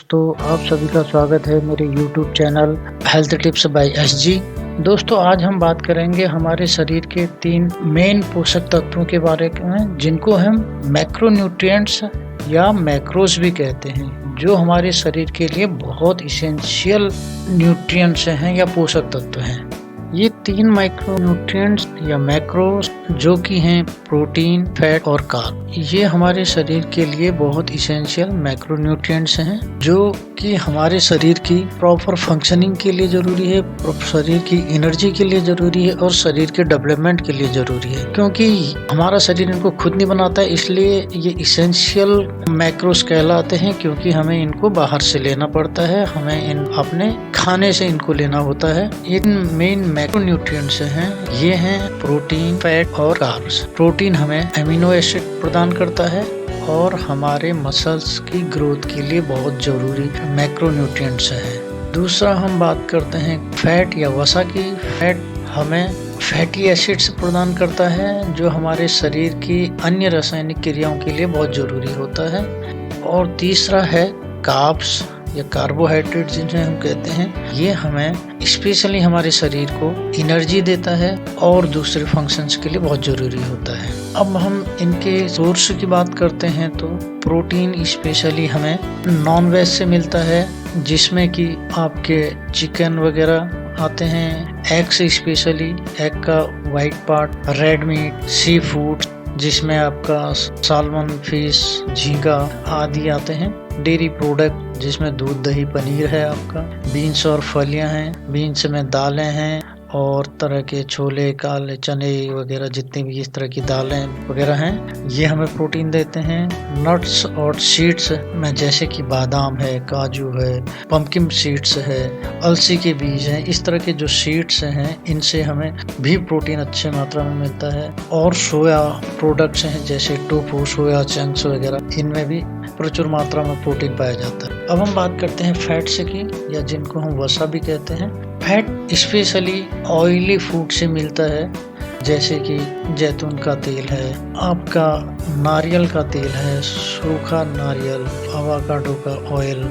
दोस्तों, आप सभी का स्वागत है मेरे YouTube channel health tips by SG. दोस्तों, आज हम बात करेंगे हमारे शरीर के 3 मेन पोषक तत्वों के बारे में, जिनको हम मैक्रोन्यूट्रिएंट्स या मैक्रोज भी कहते हैं, जो हमारे शरीर के लिए बहुत इसेंशियल न्यूट्रिएंट्स हैं या पोषक तत्व हैं। ये 3 माइक्रोन्यूट्रिएंट्स या मैक्रोज जो कि हैं प्रोटीन, फैट और कार्ब, ये हमारे शरीर के लिए बहुत इसेंशियल मैक्रोन्यूट्रिएंट्स हैं, जो कि हमारे शरीर की प्रॉपर फंक्शनिंग के लिए जरूरी है, शरीर की एनर्जी के लिए जरूरी है और शरीर के डेवलपमेंट के लिए जरूरी है। क्योंकि हमारा शरीर इनको खुद नहीं बनाता है, इसलिए ये इसेंशियल मैक्रोज कहलाते हैं, क्योंकि हमें इनको बाहर से लेना पड़ता है, हमें अपने खाने से इनको लेना होता है। इन मेन मैक्रोन्यूट्रिएंट्स हैं, ये हैं प्रोटीन, फैट और कार्ब्स। प्रोटीन हमें अमीनो एसिड प्रदान करता है और हमारे मसल्स की ग्रोथ के लिए बहुत जरूरी मैक्रोन्यूट्रिएंट्स है। दूसरा हम बात करते हैं फैट या वसा की। फैट हमें फैटी एसिड्स प्रदान करता है, जो हमारे शरीर की अन्य रासायनिक क्रियाओं के लिए बहुत जरूरी होता है। और तीसरा है कार्ब्स या कार्बोहाइड्रेट, जिन्हें हम कहते हैं, ये हमें स्पेशली हमारे शरीर को एनर्जी देता है और दूसरे फंक्शंस के लिए बहुत जरूरी होता है। अब हम इनके सोर्स की बात करते हैं तो प्रोटीन स्पेशली हमें नॉन वेज से मिलता है, जिसमें कि आपके चिकन वगैरह आते हैं, एग से स्पेशली एग का white part, red meat, sea food जिसमें आपका सालमन, फिश, झींगा आदि आते हैं, डेयरी प्रोडक्ट जिसमें दूध, दही, पनीर है आपका, बीन्स और फलियां हैं, बीन्स में दालें हैं और तरह के छोले, काले चने वगैरह जितनी भी इस तरह की दालें वगैरह हैं, ये हमें प्रोटीन देते हैं। नट्स और सीड्स में जैसे कि बादाम है, काजू है, पंपकिन सीड्स है, अलसी के बीज हैं, इस तरह के जो सीड्स हैं, इनसे हमें भी प्रोटीन अच्छे मात्रा में मिलता है। और सोया प्रोडक्ट्स हैं जैसे टोफू, सोया चंक्स वगैरह, इनमें भी प्रचुर मात्रा में प्रोटीन पाया जाता है। अब हम बात करते हैं फैट्स की, या जिनको हम वसा भी कहते हैं। फैट स्पेशली ऑयली फूड से मिलता है, जैसे कि जैतून का तेल है, आपका नारियल का तेल है, सूखा नारियल, अवाकाडो का ऑयल,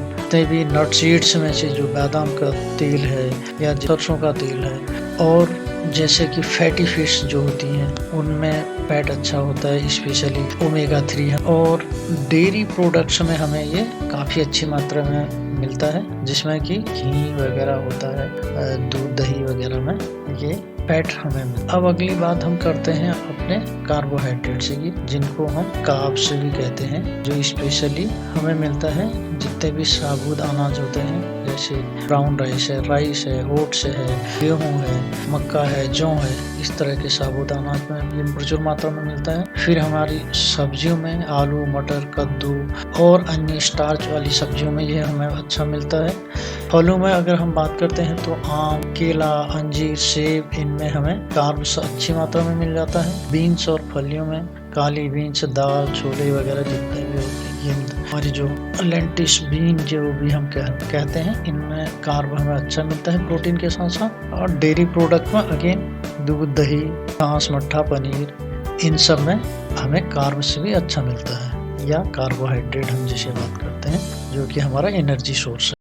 भी नट सीड्स में से जो बादाम का तेल है या सरसों का तेल है, और जैसे कि फैटी फिश जो होती हैं, उनमें फैट अच्छा होता है, स्पेशली ओमेगा 3 है। और डेयरी प्रोडक्ट्स में हमें ये काफ़ी अच्छी मात्रा में मिलता है, जिसमें कि घी वगैरह होता है, दूध, दही वगैरह में ये फैट हमें मिलता है। अब अगली बात हम करते हैं अपने कार्बोहाइड्रेट्स की, जिनको हम कार्ब्स भी कहते हैं, जो स्पेशली हमें मिलता है जितने भी साबुत अनाज होते हैं, जैसे ब्राउन राइस है, ओट्स है, गेहूं है, मक्का है, जौ है, इस तरह के साबुत अनाज में ये प्रचुर मात्रा में मिलता है। फिर हमारी सब्जियों में आलू, मटर, कद्दू और अन्य स्टार्च वाली सब्जियों में ये हमें अच्छा मिलता है। फलों में अगर हम बात करते हैं तो आम, केला, अंजीर, सेब, इनमें हमें कार्ब्स अच्छी मात्रा में मिल जाता है। बीन्स और फलियों में काली बीन्स, दाल, छोले वगैरह जितने भी होते हैं, ये हमारी जो लेंटिस बीन जो भी हम कहते हैं, इनमें कार्ब हमें अच्छा मिलता है प्रोटीन के साथ साथ। और डेयरी प्रोडक्ट में अगेन दूध, दही, घास, मट्ठा, पनीर, इन सब में हमें कार्ब से भी अच्छा मिलता है, या कार्बोहाइड्रेट हम जिसे बात करते हैं, जो कि हमारा एनर्जी सोर्स है।